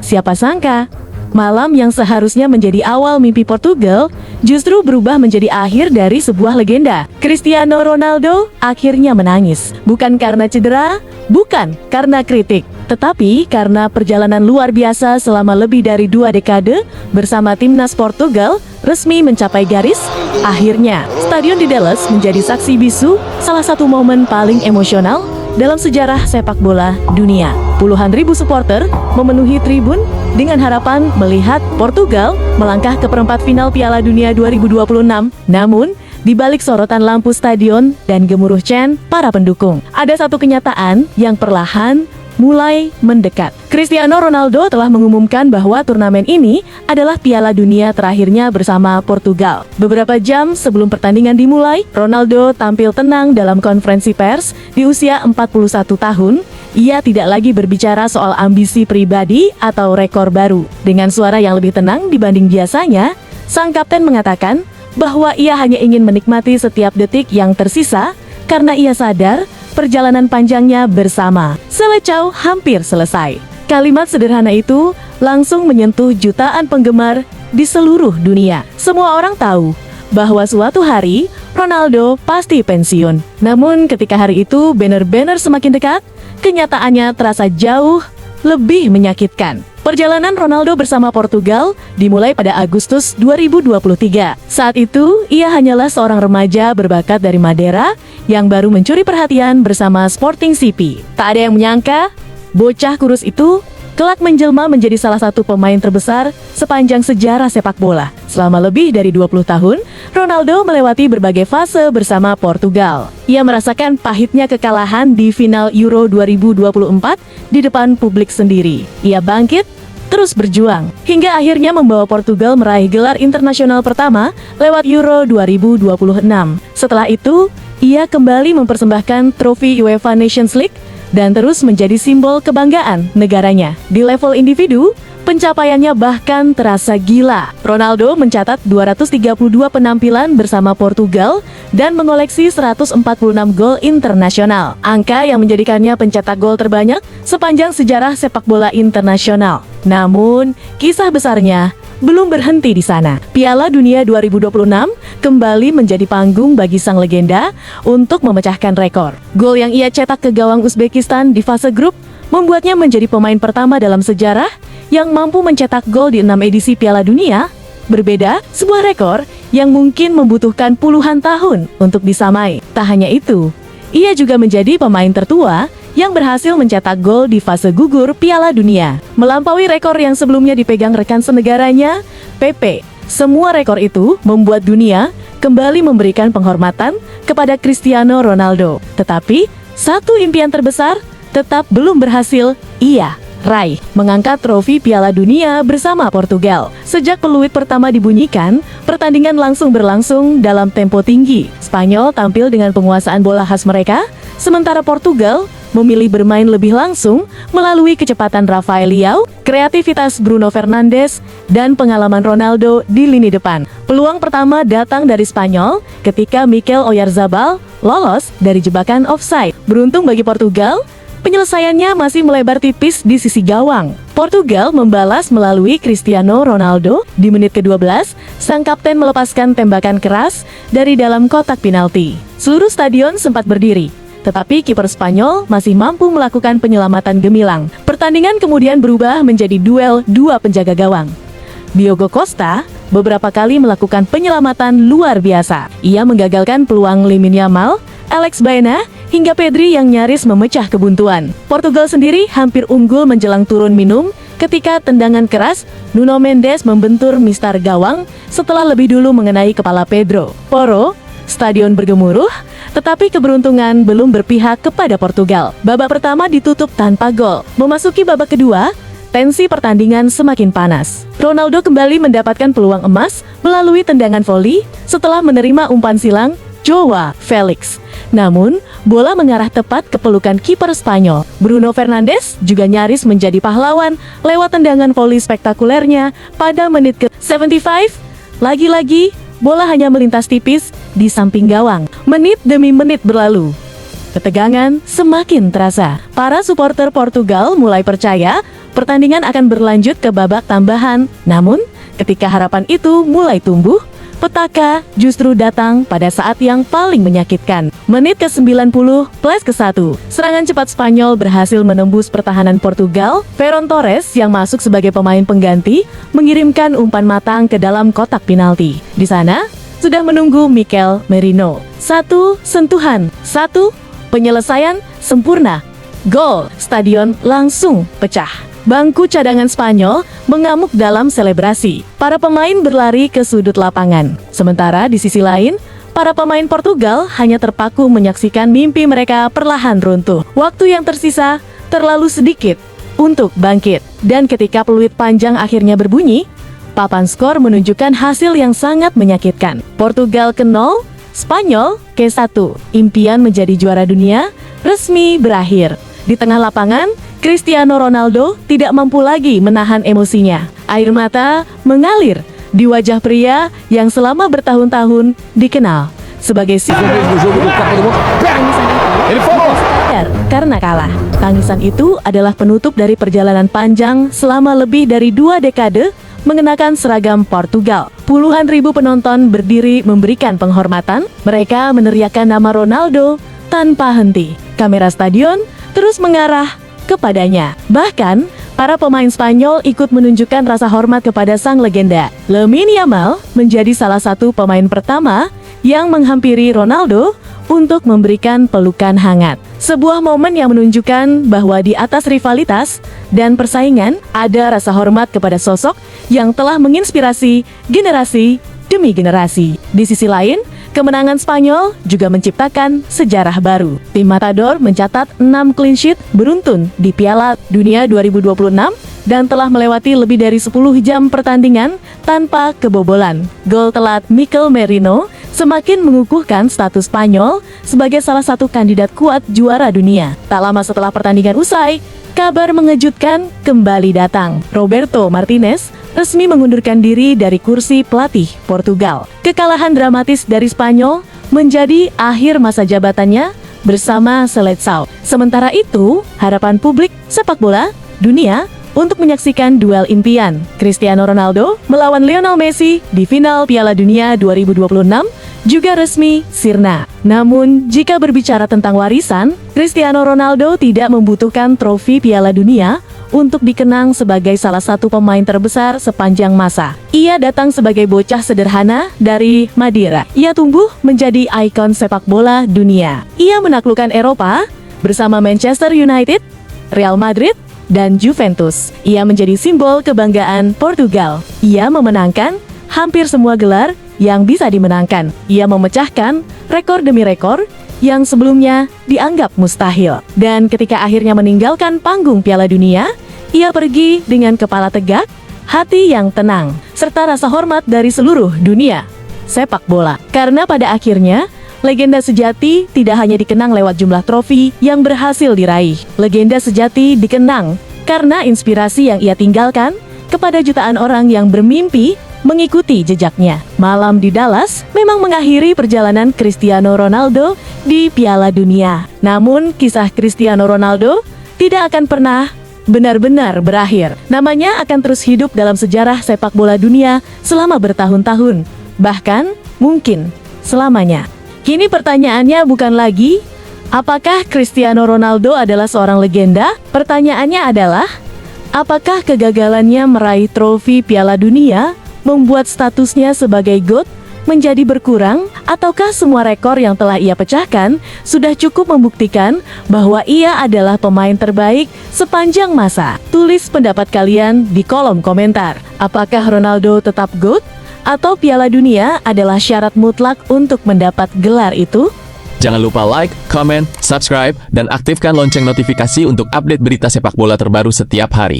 Siapa sangka, malam yang seharusnya menjadi awal mimpi Portugal, justru berubah menjadi akhir dari sebuah legenda. Cristiano Ronaldo akhirnya menangis. Bukan karena cedera, bukan karena kritik, tetapi karena perjalanan luar biasa selama lebih dari 2 dekade bersama timnas Portugal resmi mencapai garis. Akhirnya, stadion di Dallas menjadi saksi bisu salah satu momen paling emosional dalam sejarah sepak bola dunia. Puluhan ribu supporter memenuhi tribun dengan harapan melihat Portugal melangkah ke perempat final Piala Dunia 2026. Namun, di balik sorotan lampu stadion dan gemuruh chant para pendukung, ada satu kenyataan yang perlahan mulai mendekat. Cristiano Ronaldo telah mengumumkan bahwa turnamen ini adalah Piala Dunia terakhirnya bersama Portugal. Beberapa jam sebelum pertandingan dimulai, Ronaldo tampil tenang dalam konferensi pers di usia 41 tahun. Ia tidak lagi berbicara soal ambisi pribadi atau rekor baru. Dengan suara yang lebih tenang dibanding biasanya, sang kapten mengatakan bahwa ia hanya ingin menikmati setiap detik yang tersisa karena ia sadar perjalanan panjangnya bersama Selecao hampir selesai. Kalimat sederhana itu langsung menyentuh jutaan penggemar di seluruh dunia. Semua orang tahu bahwa suatu hari Ronaldo pasti pensiun. Namun ketika hari itu banner-banner semakin dekat, kenyataannya terasa jauh lebih menyakitkan. Perjalanan Ronaldo bersama Portugal dimulai pada Agustus 2023. Saat itu, ia hanyalah seorang remaja berbakat dari Madeira yang baru mencuri perhatian bersama Sporting CP. Tak ada yang menyangka, bocah kurus itu kelak menjelma menjadi salah satu pemain terbesar sepanjang sejarah sepak bola. Selama lebih dari 20 tahun, Ronaldo melewati berbagai fase bersama Portugal. Ia merasakan pahitnya kekalahan di final Euro 2024 di depan publik sendiri. Ia bangkit, terus berjuang, hingga akhirnya membawa Portugal meraih gelar internasional pertama lewat Euro 2026. Setelah itu, ia kembali mempersembahkan trofi UEFA Nations League dan terus menjadi simbol kebanggaan negaranya. Di level individu, pencapaiannya bahkan terasa gila. Ronaldo mencatat 232 penampilan bersama Portugal dan mengoleksi 146 gol internasional. Angka yang menjadikannya pencetak gol terbanyak sepanjang sejarah sepak bola internasional. Namun, kisah besarnya belum berhenti di sana. Piala Dunia 2026 kembali menjadi panggung bagi sang legenda untuk memecahkan rekor. Gol yang ia cetak ke gawang Uzbekistan di fase grup membuatnya menjadi pemain pertama dalam sejarah yang mampu mencetak gol di 6 edisi Piala Dunia. Berbeda, sebuah rekor yang mungkin membutuhkan puluhan tahun untuk disamai. Tak hanya itu, ia juga menjadi pemain tertua yang berhasil mencetak gol di fase gugur Piala Dunia, melampaui rekor yang sebelumnya dipegang rekan senegaranya, Pepe. Semua rekor itu membuat dunia kembali memberikan penghormatan kepada Cristiano Ronaldo. Tetapi, satu impian terbesar tetap belum berhasil ia raih, mengangkat trofi Piala Dunia bersama Portugal. Sejak peluit pertama dibunyikan, pertandingan langsung berlangsung dalam tempo tinggi. Spanyol tampil dengan penguasaan bola khas mereka, sementara Portugal memilih bermain lebih langsung melalui kecepatan Rafael Leao, kreativitas Bruno Fernandes, dan pengalaman Ronaldo di lini depan. Peluang pertama datang dari Spanyol ketika Mikel Oyarzabal lolos dari jebakan offside. Beruntung bagi Portugal, penyelesaiannya masih melebar tipis di sisi gawang. Portugal membalas melalui Cristiano Ronaldo. Di menit ke-12, sang kapten melepaskan tembakan keras dari dalam kotak penalti. Seluruh stadion sempat berdiri, tetapi kiper Spanyol masih mampu melakukan penyelamatan gemilang. Pertandingan kemudian berubah menjadi duel dua penjaga gawang. Diogo Costa beberapa kali melakukan penyelamatan luar biasa. Ia menggagalkan peluang Lamine Yamal, Alex Baena, hingga Pedri yang nyaris memecah kebuntuan. Portugal sendiri hampir unggul menjelang turun minum ketika tendangan keras Nuno Mendes membentur mistar gawang setelah lebih dulu mengenai kepala Pedro Porro. Stadion bergemuruh, tetapi keberuntungan belum berpihak kepada Portugal. Babak pertama ditutup tanpa gol. Memasuki babak kedua, tensi pertandingan semakin panas. Ronaldo kembali mendapatkan peluang emas melalui tendangan voli setelah menerima umpan silang Joao Felix. Namun, bola mengarah tepat ke pelukan kiper Spanyol. Bruno Fernandes juga nyaris menjadi pahlawan lewat tendangan voli spektakulernya pada menit ke-75. Lagi-lagi, bola hanya melintas tipis di samping gawang. Menit demi menit berlalu. Ketegangan semakin terasa. Para supporter Portugal mulai percaya pertandingan akan berlanjut ke babak tambahan. Namun, ketika harapan itu mulai tumbuh, petaka justru datang pada saat yang paling menyakitkan. Menit ke-90 plus ke-1. Serangan cepat Spanyol berhasil menembus pertahanan Portugal. Ferran Torres yang masuk sebagai pemain pengganti mengirimkan umpan matang ke dalam kotak penalti. Di sana, sudah menunggu Mikel Merino. Satu sentuhan, satu penyelesaian sempurna. Gol, stadion langsung pecah. Bangku cadangan Spanyol mengamuk dalam selebrasi. Para pemain berlari ke sudut lapangan. Sementara di sisi lain, para pemain Portugal hanya terpaku menyaksikan mimpi mereka perlahan runtuh. Waktu yang tersisa terlalu sedikit untuk bangkit. Dan ketika peluit panjang akhirnya berbunyi, papan skor menunjukkan hasil yang sangat menyakitkan. Portugal ke 0, Spanyol ke 1. Impian menjadi juara dunia resmi berakhir. Di tengah lapangan, Cristiano Ronaldo tidak mampu lagi menahan emosinya. Air mata mengalir di wajah pria yang selama bertahun-tahun dikenal sebagai si karena kalah. Tangisan itu adalah penutup dari perjalanan panjang selama lebih dari 2 dekade mengenakan seragam Portugal. Puluhan ribu penonton berdiri memberikan penghormatan. Mereka meneriakkan nama Ronaldo tanpa henti. Kamera stadion terus mengarah kepadanya. Bahkan, para pemain Spanyol ikut menunjukkan rasa hormat kepada sang legenda. Lamine Yamal menjadi salah satu pemain pertama yang menghampiri Ronaldo untuk memberikan pelukan hangat. Sebuah momen yang menunjukkan bahwa di atas rivalitas dan persaingan, ada rasa hormat kepada sosok yang telah menginspirasi generasi demi generasi. Di sisi lain, kemenangan Spanyol juga menciptakan sejarah baru. Tim Matador mencatat 6 clean sheet beruntun di Piala Dunia 2026 dan telah melewati lebih dari 10 jam pertandingan tanpa kebobolan. Gol telat Mikel Merino semakin mengukuhkan status Spanyol sebagai salah satu kandidat kuat juara dunia. Tak lama setelah pertandingan usai, kabar mengejutkan kembali datang. Roberto Martinez resmi mengundurkan diri dari kursi pelatih Portugal. Kekalahan dramatis dari Spanyol menjadi akhir masa jabatannya bersama Seleção. Sementara itu, harapan publik sepak bola dunia untuk menyaksikan duel impian Cristiano Ronaldo melawan Lionel Messi di final Piala Dunia 2026 juga resmi sirna. Namun, jika berbicara tentang warisan, Cristiano Ronaldo tidak membutuhkan trofi Piala Dunia untuk dikenang sebagai salah satu pemain terbesar sepanjang masa. Ia datang sebagai bocah sederhana dari Madira. Ia tumbuh menjadi ikon sepak bola dunia. Ia menaklukkan Eropa bersama Manchester United, Real Madrid, dan Juventus. Ia menjadi simbol kebanggaan Portugal. Ia memenangkan hampir semua gelar yang bisa dimenangkan. Ia memecahkan rekor demi rekor yang sebelumnya dianggap mustahil. Dan ketika akhirnya meninggalkan panggung Piala Dunia, ia pergi dengan kepala tegak, hati yang tenang, serta rasa hormat dari seluruh dunia sepak bola. Karena pada akhirnya, legenda sejati tidak hanya dikenang lewat jumlah trofi yang berhasil diraih. Legenda sejati dikenang karena inspirasi yang ia tinggalkan kepada jutaan orang yang bermimpi mengikuti jejaknya. Malam di Dallas memang mengakhiri perjalanan Cristiano Ronaldo di Piala Dunia. Namun, kisah Cristiano Ronaldo tidak akan pernah benar-benar berakhir. Namanya akan terus hidup dalam sejarah sepak bola dunia selama bertahun-tahun, bahkan mungkin selamanya. Kini pertanyaannya bukan lagi, apakah Cristiano Ronaldo adalah seorang legenda? Pertanyaannya adalah, apakah kegagalannya meraih trofi Piala Dunia membuat statusnya sebagai GOAT menjadi berkurang? Ataukah semua rekor yang telah ia pecahkan sudah cukup membuktikan bahwa ia adalah pemain terbaik sepanjang masa? Tulis pendapat kalian di kolom komentar. Apakah Ronaldo tetap GOAT? Atau Piala Dunia adalah syarat mutlak untuk mendapat gelar itu? Jangan lupa like, comment, subscribe, dan aktifkan lonceng notifikasi untuk update berita sepak bola terbaru setiap hari.